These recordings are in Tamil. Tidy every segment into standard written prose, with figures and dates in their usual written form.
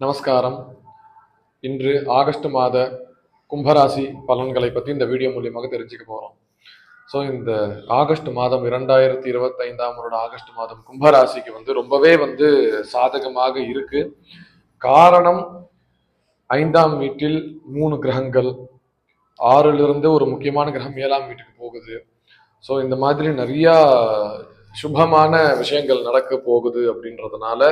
நமஸ்காரம். இன்று ஆகஸ்ட் மாத கும்பராசி பலன்களை பற்றி இந்த வீடியோ மூலியமாக தெரிஞ்சுக்க போகிறோம். ஸோ இந்த ஆகஸ்ட் மாதம் 2025 வருட ஆகஸ்ட் மாதம் கும்பராசிக்கு ரொம்பவே சாதகமாக இருக்கு. காரணம், 5ஆம் வீட்டில் 3 கிரகங்கள், 6லிருந்து ஒரு முக்கியமான கிரகம் 7ஆம் வீட்டுக்கு போகுது. ஸோ இந்த மாதிரி நிறையா சுபமான விஷயங்கள் நடக்க போகுது. அப்படின்றதுனால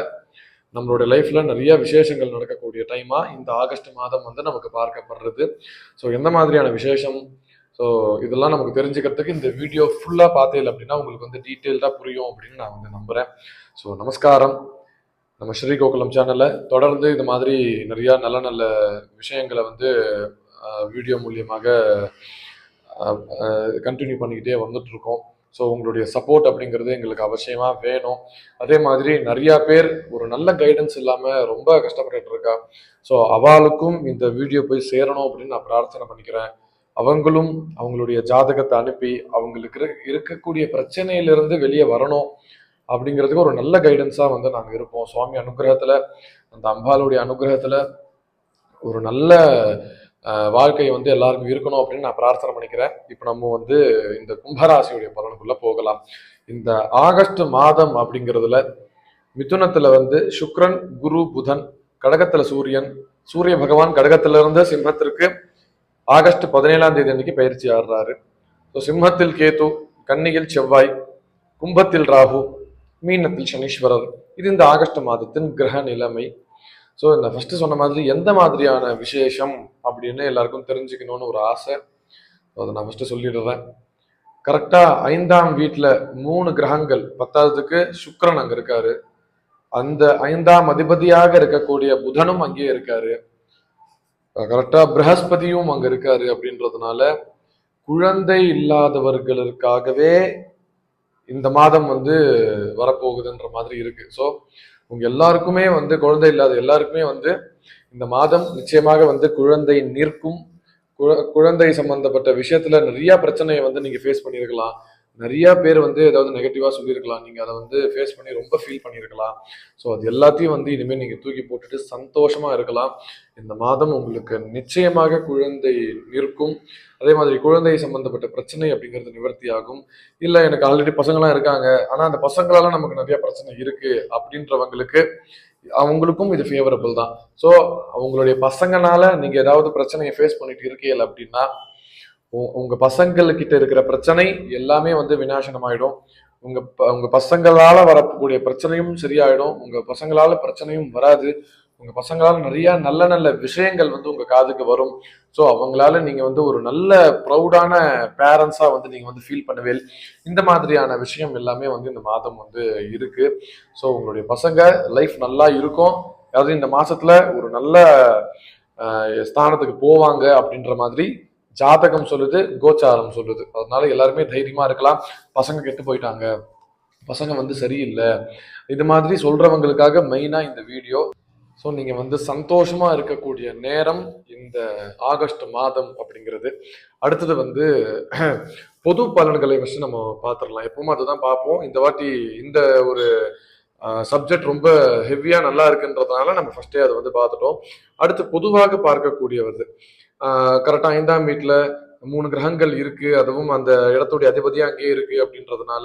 நம்மளுடைய லைஃப்ல நிறைய விசேஷங்கள் நடக்கக்கூடிய டைமா இந்த ஆகஸ்ட் மாதம் நமக்கு பார்க்கப்படுறது. ஸோ எந்த மாதிரியான விசேஷம், ஸோ இதெல்லாம் நமக்கு தெரிஞ்சுக்கிறதுக்கு இந்த வீடியோ ஃபுல்லா பார்த்தேன் அப்படின்னா உங்களுக்கு டீட்டெயில்டா புரியும் அப்படின்னு நான் நம்புறேன். ஸோ நமஸ்காரம். நம்ம ஸ்ரீ கோகுலம் சேனல்ல தொடர்ந்து இது மாதிரி நிறைய நல்ல நல்ல விஷயங்களை வீடியோ மூலியமாக கண்டினியூ பண்ணிக்கிட்டே வந்துட்டு இருக்கோம். ஸோ உங்களுடைய சப்போர்ட் அப்படிங்கிறது எங்களுக்கு அவசியமாக வேணும். அதே மாதிரி நிறையா பேர் ஒரு நல்ல கைடன்ஸ் இல்லாமல் ரொம்ப கஷ்டப்பட்டுட்டு இருக்கா. ஸோ அவளுக்கும் இந்த வீடியோ போய் சேரணும் அப்படின்னு நான் பிரார்த்தனை பண்ணிக்கிறேன். அவங்களும் அவங்களுடைய ஜாதகத்தை அனுப்பி அவங்களுக்கு இருக்கக்கூடிய பிரச்சனையிலிருந்து வெளியே வரணும் அப்படிங்கிறதுக்கு ஒரு நல்ல கைடன்ஸாக நாங்கள் இருப்போம். சுவாமி அனுகிரகத்தில், அந்த அம்பாளுடைய அனுகிரகத்தில் ஒரு நல்ல வாழ்க்கை எல்லாருக்கும் இருக்கணும் அப்படின்னு நான் பிரார்த்தனை பண்ணிக்கிறேன். இப்போ நம்ம இந்த கும்பராசியுடைய பலனுக்குள்ள போகலாம். இந்த ஆகஸ்ட் மாதம் அப்படிங்கிறதுல மிதுனத்துல சுக்ரன், குரு, புதன், கடகத்துல சூரியன், சூரிய பகவான் கடகத்துல இருந்து சிம்மத்திற்கு ஆகஸ்ட் 17ஆம் தேதி அன்னைக்கு பயிற்சி ஆடுறாரு. ஸோ சிம்மத்தில் கேது, கன்னியில் செவ்வாய், கும்பத்தில் ராகு, மீனத்தில் சனீஸ்வரர். இது இந்த ஆகஸ்ட் மாதத்தின் கிரக நிலைமை. ஸோ இந்த ஃபர்ஸ்ட் சொன்ன மாதிரி எந்த மாதிரியான விசேஷம் அப்படின்னு எல்லாருக்கும் தெரிஞ்சுக்கணும்னு ஒரு ஆசை. அதை நான் ஃபர்ஸ்ட் சொல்லிடுறேன். கரெக்டா 5ஆம் வீட்டில் 3 கிரகங்கள், 10வதுக்கு சுக்கிரன் அங்க இருக்காரு. அந்த 5ஆம் அதிபதியாக இருக்கக்கூடிய புதனும் அங்கேயே இருக்காரு. கரெக்டா பிரகஸ்பதியும் அங்க இருக்காரு. அப்படின்றதுனால குழந்தை இல்லாதவர்களுக்காகவே இந்த மாதம் வரப்போகுதுன்ற மாதிரி இருக்கு. ஸோ உங்க எல்லாருக்குமே குழந்தை இல்லாத எல்லாருக்குமே இந்த மாதம் நிச்சயமாக குழந்தை நிற்கும். குழந்தை சம்பந்தப்பட்ட விஷயத்துல நிறைய பிரச்சனையை நீங்க ஃபேஸ் பண்ணியிருக்கலாம். நிறைய பேர் ஏதாவது நெகட்டிவா சொல்லியிருக்கலாம். நீங்க அதை ஃபேஸ் பண்ணி ரொம்ப ஃபீல் பண்ணியிருக்கலாம். ஸோ அது எல்லாத்தையும் இனிமேல் நீங்க தூக்கி போட்டுட்டு சந்தோஷமா இருக்கலாம். இந்த மாதம் உங்களுக்கு நிச்சயமாக குழந்தை நிற்கும். அதே மாதிரி குழந்தை சம்பந்தப்பட்ட பிரச்சனை அப்படிங்கிறது நிவர்த்தி ஆகும். இல்லை, எனக்கு ஆல்ரெடி பசங்களாம் இருக்காங்க, ஆனா அந்த பசங்களால நமக்கு நிறைய பிரச்சனை இருக்கு அப்படின்றவங்களுக்கு அவங்களுக்கும் இது ஃபேவரபிள் தான். ஸோ அவங்களுடைய பசங்கனால நீங்க ஏதாவது பிரச்சனையை ஃபேஸ் பண்ணிட்டு இருக்கீங்க அப்படின்னா உங்க பசங்கள்கிட்ட இருக்கிற பிரச்சனை எல்லாமே விநாசனம் ஆயிடும். உங்க பசங்களால வரக்கூடிய பிரச்சனையும் சரியாயிடும். உங்க பசங்களால பிரச்சனையும் வராது. உங்க பசங்களால நிறைய நல்ல நல்ல விஷயங்கள் உங்க காதுக்கு வரும். ஸோ அவங்களால நீங்க ஒரு நல்ல ப்ரௌடான பேரண்ட்ஸா நீங்க ஃபீல் பண்ணுவேன். இந்த மாதிரியான விஷயம் எல்லாமே இந்த மாதம் இருக்கு. ஸோ உங்களுடைய பசங்க லைஃப் நல்லா இருக்கும். அதாவது இந்த மாசத்துல ஒரு நல்ல ஸ்தானத்துக்கு போவாங்க அப்படின்ற மாதிரி ஜாதகம் சொல்லுது, கோச்சாரம் சொல்லுது. அதனால எல்லாருமே தைரியமா இருக்கலாம். பசங்க கெட்டு போயிட்டாங்க, பசங்க சரியில்லை, இது மாதிரி சொல்றவங்களுக்காக மெயினா இந்த வீடியோ. ஸோ நீங்க சந்தோஷமா இருக்கக்கூடிய நேரம் இந்த ஆகஸ்ட் மாதம் அப்படிங்கிறது. அடுத்தது பொது பலன்களை வச்சு நம்ம பார்த்துடலாம். எப்பவுமே அதுதான் பார்ப்போம். இந்த வாட்டி இந்த ஒரு சப்ஜெக்ட் ரொம்ப ஹெவியா நல்லா இருக்குன்றதுனால நம்ம ஃபர்ஸ்டே அதை பார்த்துட்டோம். அடுத்து பொதுவாக பார்க்கக்கூடியது, கரெக்டா 5ஆம் வீட்டுல 3 கிரகங்கள் இருக்கு, அதுவும் அந்த இடத்துடைய அதிபதியா அங்கேயே இருக்கு. அப்படின்றதுனால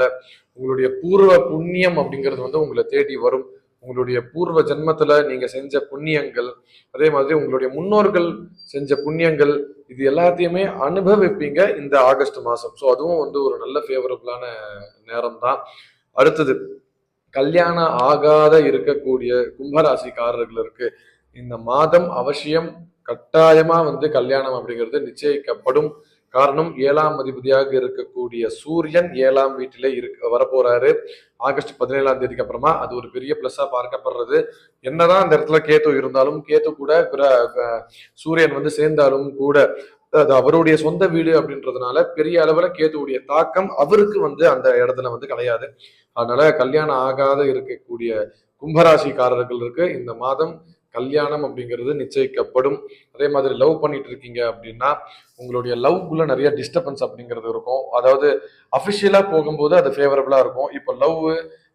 உங்களுடைய பூர்வ புண்ணியம் அப்படிங்கிறது உங்களை தேடி வரும். உங்களுடைய பூர்வ ஜென்மத்துல நீங்க செஞ்ச புண்ணியங்கள், அதே மாதிரி உங்களுடைய முன்னோர்கள் செஞ்ச புண்ணியங்கள், இது எல்லாத்தையுமே அனுபவிப்பீங்க இந்த ஆகஸ்ட் மாசம். ஸோ அதுவும் ஒரு நல்ல ஃபேவரபிளான நேரம் தான். அடுத்தது, கல்யாணம் ஆகாத இருக்கக்கூடிய கும்பராசிக்காரர்களுக்கு இந்த மாதம் அவசியம் கட்டாயமா கல்யாணம் அப்படிங்கிறது நிச்சயிக்கப்படும். காரணம், 7ஆம் அதிபதியாக இருக்கக்கூடிய சூரியன் 7ஆம் வீட்டிலே வரப்போறாரு ஆகஸ்ட் 17ஆம் தேதிக்கு அப்புறமா. அது ஒரு பெரிய பிளஸ்ஸா பார்க்கப்படுறது. என்னதான் அந்த இடத்துல கேத்து இருந்தாலும், கேத்து கூட சூரியன் சேர்ந்தாலும் கூட அது அவருடைய சொந்த வீடு அப்படின்றதுனால பெரிய அளவுல கேத்துடைய தாக்கம் அவருக்கு அந்த இடத்துல கிடையாது. அதனால கல்யாணம் ஆகாத இருக்கக்கூடிய கும்பராசிக்காரர்களுக்கு இந்த மாதம் கல்யாணம் அப்படிங்கிறது நிச்சயிக்கப்படும். அதே மாதிரி லவ் பண்ணிட்டு இருக்கீங்க அப்படின்னா உங்களுடைய லவ்க்குள்ள நிறைய டிஸ்டர்பன்ஸ் அப்படிங்கிறது இருக்கும். அதாவது அஃபிஷியலா போகும்போது அது ஃபேவரபிளா இருக்கும். இப்போ லவ்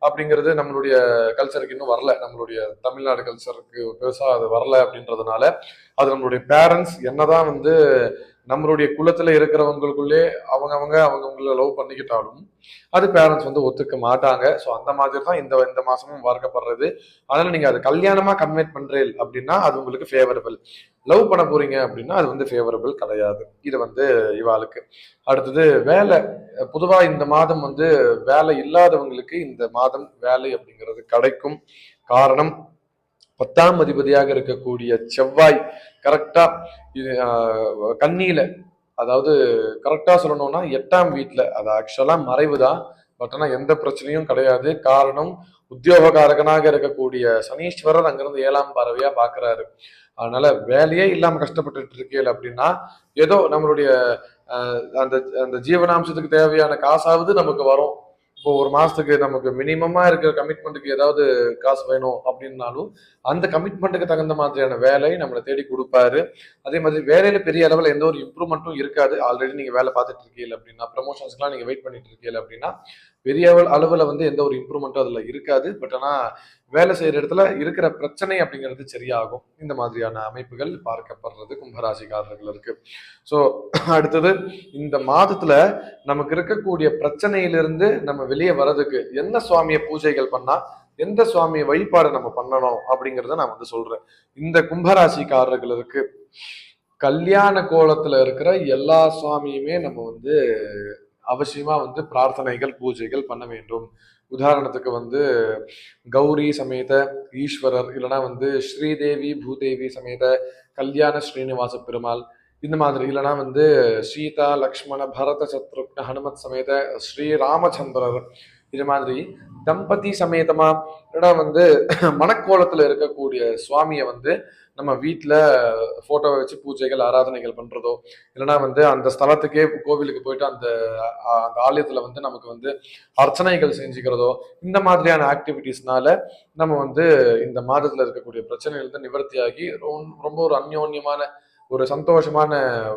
அப்படிங்கிறது நம்மளுடைய கல்ச்சருக்கு இன்னும் வரல, நம்மளுடைய தமிழ்நாடு கல்ச்சருக்கு பெருசா அது வரல அப்படின்றதுனால அது நம்மளுடைய பேரண்ட்ஸ் என்னதான் வந்து நம்மளுடைய குலத்துல இருக்கிறவங்களுக்குள்ளே அவங்கவுங்கள லவ் பண்ணிக்கிட்டாலும் அது பேரண்ட்ஸ் வந்து ஒத்துக்க மாட்டாங்க. ஸோ அந்த மாதிரி தான் இந்த இந்த மாசமும் பார்க்கப்படுறது. அதனால நீங்க அது கல்யாணமா கன்வெர்ட் பண்றீங்க அப்படின்னா அது உங்களுக்கு ஃபேவரபிள். லவ் பண்ண போறீங்க அப்படின்னா அது வந்து ஃபேவரபிள் கிடையாது. இது வந்து இவாளுக்கு. அடுத்தது வேலை. பொதுவா இந்த மாதம் வந்து வேலை இல்லாதவங்களுக்கு இந்த மாதம் வேலை அப்படிங்கிறது கிடைக்கும். காரணம் 10ஆம் அதிபதியாக இருக்கக்கூடிய செவ்வாய் கரெக்டா இது கன்னியில, அதாவது கரெக்டா சொல்லணும்னா 8ஆம் வீட்டுல, அது ஆக்சுவலா மறைவு தான். பட் ஆனா எந்த பிரச்சனையும் கிடையாது. காரணம் உத்தியோகக்காரகனாக இருக்கக்கூடிய சனீஸ்வரர் அங்கிருந்து 7ஆம் பார்வையா பாக்குறாரு. அதனால வேலையே இல்லாம கஷ்டப்பட்டுட்டு இருக்கீங்க அப்படின்னா ஏதோ நம்மளுடைய அந்த அந்த ஜீவனாம்சத்துக்கு தேவையான காசாவது நமக்கு வரும். இப்போ ஒரு மாசத்துக்கு நமக்கு மினிமமா இருக்கிற கமிட்மெண்ட்டுக்கு ஏதாவது காசு வேணும் அப்படின்னாலும் அந்த கமிட்மெண்ட்டுக்கு தகுந்த மாதிரியான வேலை நம்மளை தேடி கொடுப்பாரு. அதே மாதிரி வேலையில பெரிய அளவில் எந்த ஒரு இம்ப்ரூவ்மெண்ட்டும் இருக்காது. ஆல்ரெடி நீங்க வேலை பார்த்துட்டு இருக்கீங்க அப்படின்னா, ப்ரமோஷன்ஸ்க்குலாம் நீங்க வெயிட் பண்ணிட்டு இருக்கீங்க அப்படின்னா பெரிய அளவில் வந்து எந்த ஒரு இம்ப்ரூவ்மெண்ட்டும் அதுல இருக்காது. பட் ஆனா வேலை செய்யற இடத்துல இருக்கிற பிரச்சனை அப்படிங்கிறது சரியாகும். இந்த மாதிரியான அமைப்புகள் பார்க்கப்படுறது கும்பராசிக்காரர்களுக்கு. ஸோ அடுத்தது இந்த மாதத்துல நமக்கு இருக்கக்கூடிய பிரச்சனையிலிருந்து நம்ம வெளியே வர்றதுக்கு என்ன சுவாமிய பூஜைகள் பண்ணா, எந்த சுவாமிய வழிபாடு நம்ம பண்ணணும் அப்படிங்கிறத நான் வந்து சொல்றேன். இந்த கும்பராசிக்காரர்களுக்கு கல்யாண கோலத்துல இருக்கிற எல்லா சுவாமியுமே நம்ம வந்து அவசியமா வந்து பிரார்த்தனைகள் பூஜைகள் பண்ண வேண்டும். உதாரணத்துக்கு வந்து கௌரி சமேத ஈஸ்வரர், இல்லைன்னா வந்து ஸ்ரீதேவி பூதேவி சமேத கல்யாண ஸ்ரீனிவாச பெருமாள், இந்த மாதிரி, இல்லைன்னா வந்து சீதா லக்ஷ்மண பரத சத்ருக்ன ஹனுமத் சமேத ஸ்ரீ ராமச்சந்திரர், இது மாதிரி தம்பதி சமேதமா, இல்லைன்னா வந்து மணக்கோலத்துல இருக்கக்கூடிய சுவாமியை வந்து நம்ம வீட்டில் போட்டோவை வச்சு பூஜைகள் ஆராதனைகள் பண்றதோ, இல்லைன்னா வந்து அந்த ஸ்தலத்துக்கே கோவிலுக்கு போயிட்டு அந்த அந்த ஆலயத்துல வந்து நமக்கு வந்து அர்ச்சனைகள் செஞ்சுக்கிறதோ, இந்த மாதிரியான ஆக்டிவிட்டிஸ்னால நம்ம வந்து இந்த மாதத்துல இருக்கக்கூடிய பிரச்சனைகள் வந்து நிவர்த்தியாகி ரொம்ப ஒரு அந்யோன்யமான ஒரு சந்தோஷமான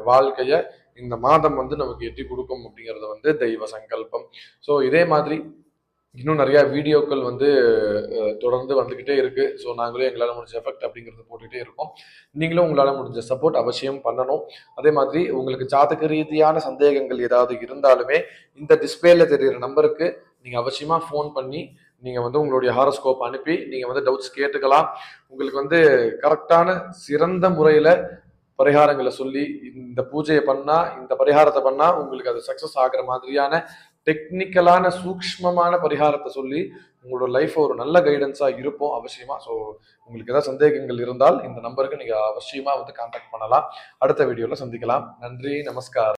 வாழ்க்கைய இந்த மாதம் வந்து நமக்கு எட்டி கொடுக்கும் அப்படிங்கிறது வந்து தெய்வ சங்கல்பம். ஸோ இதே மாதிரி இன்னும் நிறைய வீடியோக்கள் வந்து தொடர்ந்து வந்துகிட்டே இருக்கு. ஸோ நாங்களே எங்களால் முடிஞ்ச எஃபெக்ட் அப்படிங்கிறது போட்டுக்கிட்டே இருக்கோம். நீங்களும் உங்களால் முடிஞ்ச சப்போர்ட் அவசியம் பண்ணணும். அதே மாதிரி உங்களுக்கு ஜாதக ரீதியான சந்தேகங்கள் ஏதாவது இருந்தாலுமே இந்த டிஸ்பிளேல தெரிகிற நம்பருக்கு நீங்கள் அவசியமாக ஃபோன் பண்ணி நீங்கள் வந்து உங்களுடைய ஹாரோஸ்கோப் அனுப்பி நீங்கள் வந்து டவுட்ஸ் கேட்டுக்கலாம். உங்களுக்கு வந்து கரெக்டான சிறந்த முறையில் பரிகாரங்களை சொல்லி இந்த பூஜையை பண்ணா, இந்த பரிகாரத்தை பண்ணா உங்களுக்கு அது சக்சஸ் ஆகிற மாதிரியான டெக்னிக்கலான சூக்ஷ்மமான பரிகாரத்தை சொல்லி உங்களோட லைஃப் ஒரு நல்ல கைடன்ஸா இருப்போம் அவசியமா. ஸோ உங்களுக்கு ஏதாவது சந்தேகங்கள் இருந்தால் இந்த நம்பருக்கு நீங்க அவசியமா வந்து கான்டாக்ட் பண்ணலாம். அடுத்த வீடியோல சந்திக்கலாம். நன்றி, நமஸ்காரம்.